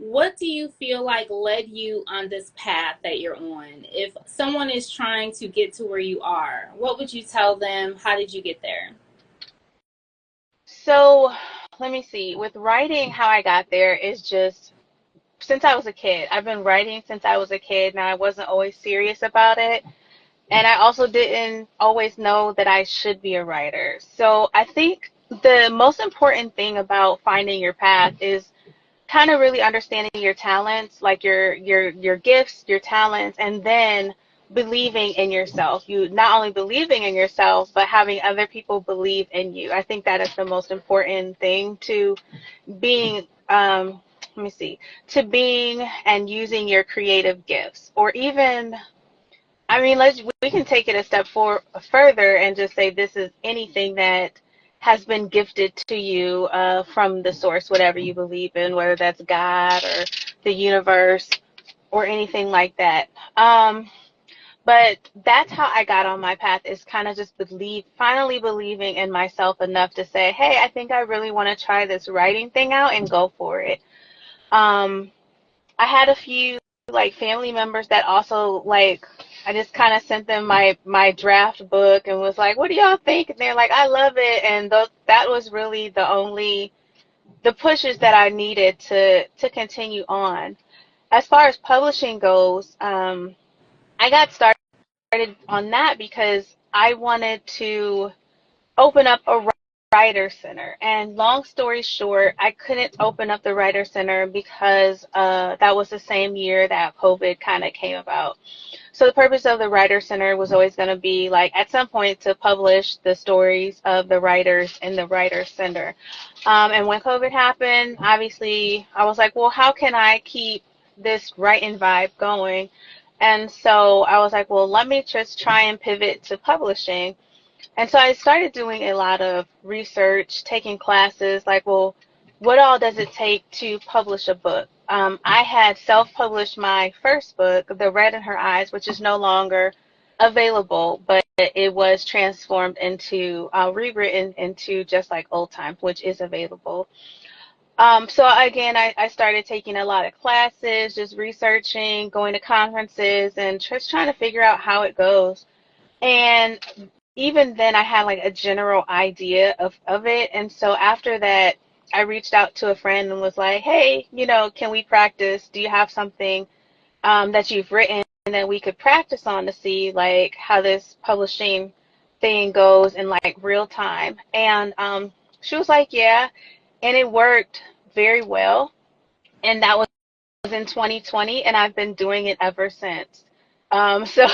what do you feel like led you on this path that you're on? If someone is trying to get to where you are, what would you tell them? How did you get there? So let me see. With writing, how I got there is just since I was a kid. I've been writing since I was a kid. Now, I wasn't always serious about it. And I also didn't always know that I should be a writer. So I think the most important thing about finding your path is kind of really understanding your talents, like your gifts, your talents, and then believing in yourself. You not only believing in yourself, but having other people believe in you. I think that is the most important thing to being let me see, to being and using your creative gifts, or even, I mean, we can take it a step further and just say this is anything that has been gifted to you from the source, whatever you believe in, whether that's God or the universe or anything like that. But that's how I got on my path, is kind of just finally believing in myself enough to say, hey, I think I really want to try this writing thing out and go for it. Um, I had a few like family members that also like, I just kind of sent them my draft book and was like, "What do y'all think?" And they're like, "I love it." And that was really the pushes that I needed to continue on. As far as publishing goes, I got started on that because I wanted to open up a writer center. And long story short, I couldn't open up the writer center because that was the same year that COVID kind of came about. So the purpose of the writer center was always going to be like at some point to publish the stories of the writers in the writer center. And when COVID happened, obviously I was like, well, how can I keep this writing vibe going? And so I was like, well, let me just try and pivot to publishing. And so I started doing a lot of research, taking classes, like, well, what all does it take to publish a book? I had self-published my first book, The Red in Her Eyes, which is no longer available, but it was transformed into, rewritten into Just Like Old Times, which is available. So again, I started taking a lot of classes, just researching, going to conferences, and just trying to figure out how it goes. And even then I had like a general idea of it. And so after that, I reached out to a friend and was like, hey, can we practice? Do you have something that you've written that we could practice on to see like how this publishing thing goes in like real time? And she was like, yeah. And it worked very well. And that was in 2020, and I've been doing it ever since. So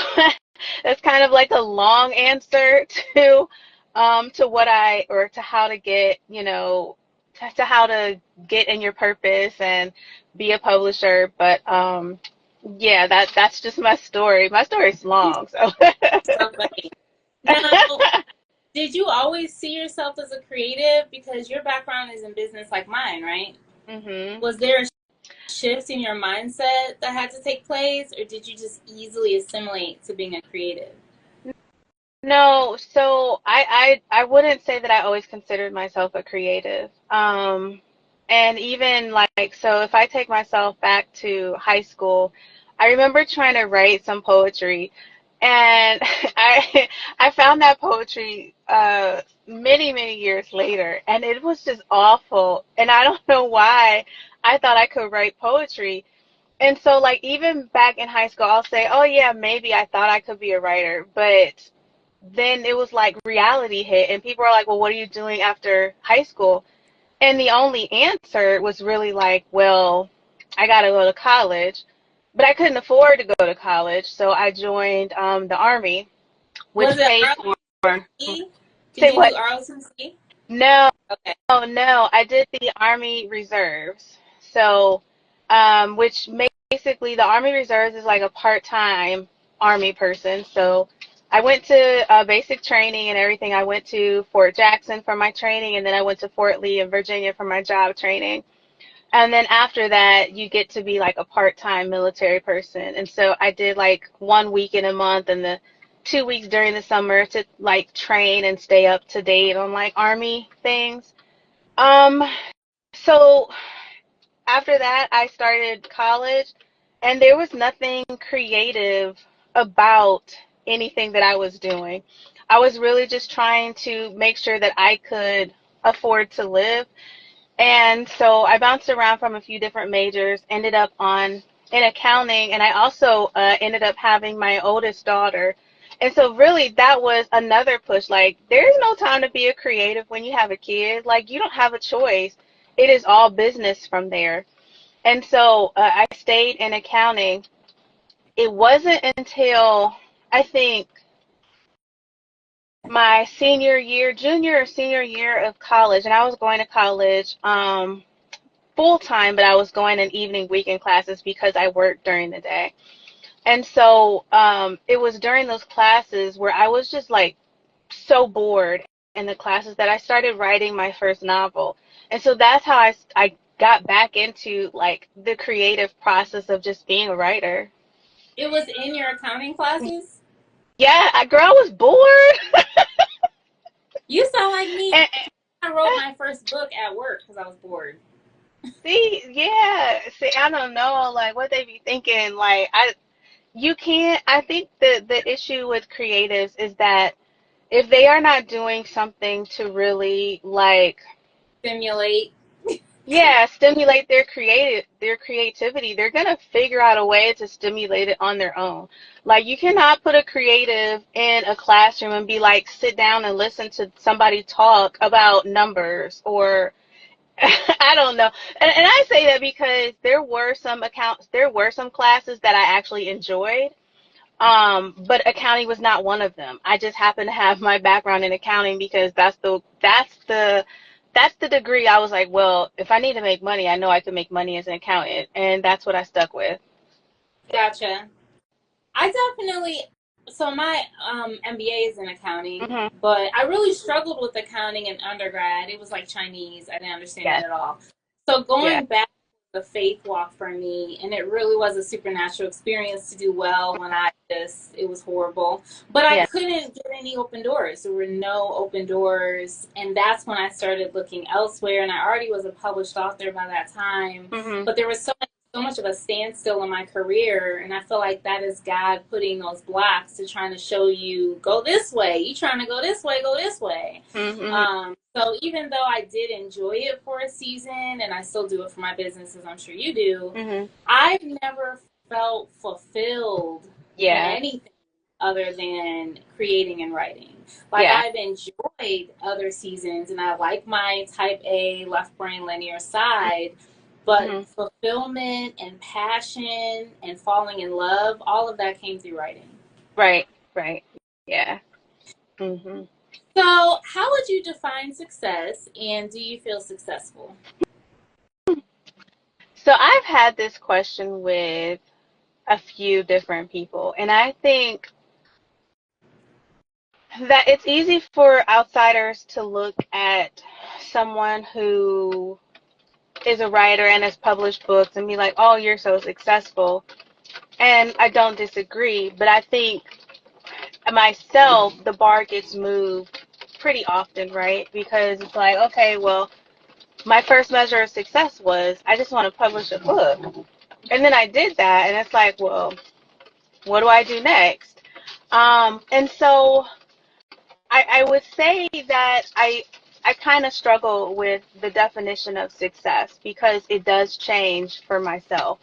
that's kind of like a long answer to what or to how to get, to how to get in your purpose and be a publisher. But yeah, that's just my story. My story's long, so. So funny. Now, did you always see yourself as a creative? Because your background is in business like mine, right? Mhm. Was there a shift in your mindset that had to take place, or did you just easily assimilate to being a creative? No, so I wouldn't say that I always considered myself a creative. And even like, so if I take myself back to high school, I remember trying to write some poetry, and I found that poetry many years later, and it was just awful. And I don't know why I thought I could write poetry. And so, like, even back in high school, I'll say, oh, yeah, maybe I thought I could be a writer. But then it was like reality hit, and people are like, well, what are you doing after high school? And the only answer was really like, well, I got to go to college. But I couldn't afford to go to college, so I joined the Army, Was which it paid for. ROTC? Did Say you do what? ROTC? No, Okay. no, I did the Army Reserves. So, which basically the Army Reserves is like a part-time Army person. So I went to basic training and everything. I went to Fort Jackson for my training, and then I went to Fort Lee in Virginia for my job training. And then after that, you get to be like a part-time military person. And so I did like 1 week in a month and the 2 weeks during the summer to like train and stay up to date on like Army things. Um, so after that, I started college, and there was nothing creative about anything that I was doing. I was really just trying to make sure that I could afford to live. And so I bounced around from a few different majors, ended up on in accounting, and I also ended up having my oldest daughter. And so really that was another push. Like, there's no time to be a creative when you have a kid. Like, you don't have a choice. It is all business from there. And so I stayed in accounting. It wasn't until I think my senior year, junior or senior year of college, and I was going to college full time, but I was going in evening weekend classes because I worked during the day. And so it was during those classes where I was just like so bored in the classes that I started writing my first novel. And so that's how I got back into like the creative process of just being a writer. It was in your accounting classes? Yeah, girl, I was bored. You sound like me. And, I wrote my first book at work because I was bored. see, yeah, see, I don't know, like what they be thinking. Like, you can't. I think the issue with creatives is that if they are not doing something to really like, Simulate. yeah, stimulate their creativity, they're gonna figure out a way to stimulate it on their own. Like, you cannot put a creative in a classroom and be like, sit down and listen to somebody talk about numbers or I don't know. And I say that because there were some classes that I actually enjoyed. But accounting was not one of them. I just happened to have my background in accounting because that's the degree. I was like, well, if I need to make money, I know I can make money as an accountant, and that's what I stuck with. Gotcha. I definitely, so my MBA is in accounting, Mhm. but I really struggled with accounting in undergrad. It was like Chinese. I didn't understand it Yeah. at all. So Yeah. going back to the faith walk for me, and it really was a supernatural experience to do well when it was horrible. But I Yeah. couldn't get any open doors. There were no open doors. And that's when I started looking elsewhere. And I already was a published author by that time. Mhm. But there was so much of a standstill in my career, and I feel like that is God putting those blocks to trying to show you, go this way, you trying to go this way. Mhm. So even though I did enjoy it for a season, and I still do it for my business, as I'm sure you do, Mhm. I've never felt fulfilled in Yeah. anything other than creating and writing. Like, Yeah. I've enjoyed other seasons, and I like my type A left brain linear side, but Mhm. fulfillment and passion and falling in love, all of that came through writing. Right. Right. Yeah. Mhm. So, how would you define success, and do you feel successful? So I've had this question with a few different people, and I think that it's easy for outsiders to look at someone who is a writer and has published books and be like, oh, you're so successful. And I don't disagree, but I think myself, the bar gets moved pretty often, right? Because it's like, okay, well, my first measure of success was I just want to publish a book. And then I did that, and it's like, well, what do I do next? And so I would say that I kind of struggle with the definition of success because it does change for myself.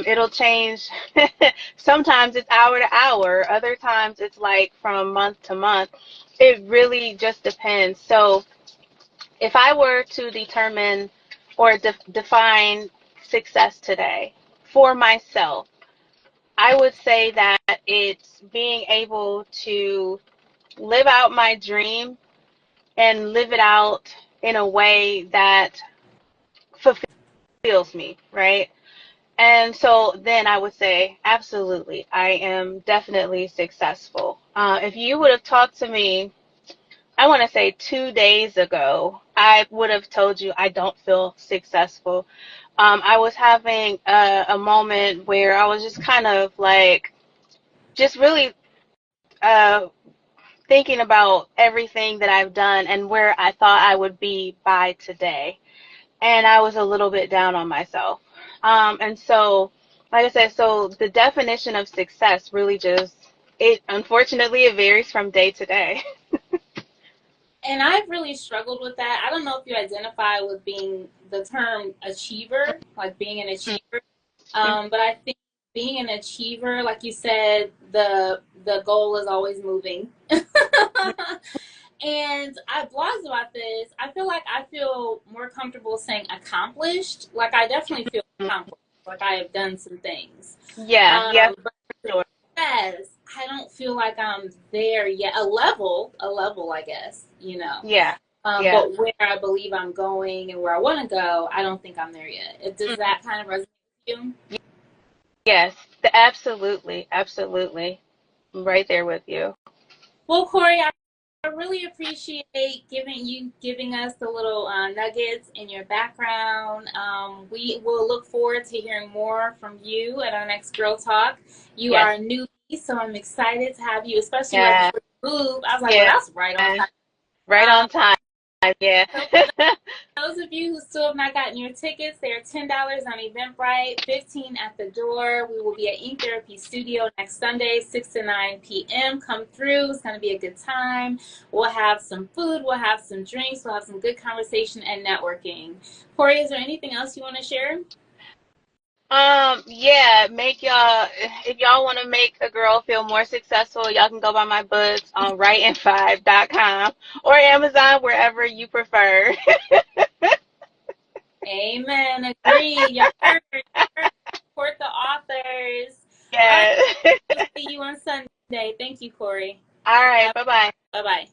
It'll change. Sometimes it's hour to hour. Other times it's like from month to month. It really just depends. So if I were to determine or define success today for myself, I would say that it's being able to live out my dream and live it out in a way that fulfills me, right? And so then I would say, absolutely, I am definitely successful. If you would have talked to me, I want to say 2 days ago, I would have told you I don't feel successful. I was having a moment where I was just kind of like, just really uh, thinking about everything that I've done and where I thought I would be by today. and I was a little bit down on myself. And so, like I said, so the definition of success really just, it unfortunately it varies from day to day. And I've really struggled with that. I don't know if you identify with being the term achiever, like being an achiever. But I think being an achiever, like you said, the goal is always moving. And I blogged about this. I feel like I feel more comfortable saying accomplished. Like I definitely feel accomplished. Like I have done some things. Yeah, yeah, But for sure. success, I don't feel like I'm there yet. A level, I guess, you know. Yeah, yeah. But where I believe I'm going and where I want to go, I don't think I'm there yet. Does that kind of resonate with you? Yes, absolutely, absolutely. I'm right there with you. Well, Cori, I really appreciate giving us the little nuggets in your background. We will look forward to hearing more from you at our next Girl Talk. You Yes, are a newbie, so I'm excited to have you, especially right yeah, before you move. I was like, well, yeah. that's right on time. Right Um, on time. Yeah. so for those of you who still have not gotten your tickets, they are $10 on Eventbrite, 15 at the door. We will be at Ink Therapy Studio next Sunday, 6 to 9 p.m. Come through. It's going to be a good time. We'll have some food. We'll have some drinks. We'll have some good conversation and networking. Cori, is there anything else you want to share? Yeah, make y'all, if y'all want to make a girl feel more successful, y'all can go buy my books on writing5.com or Amazon, wherever you prefer. Amen. Agreed. Y'all heard. Support the authors. All right. Yeah. We'll see you on Sunday. Thank you, Cori. All right, Bye bye-bye. bye.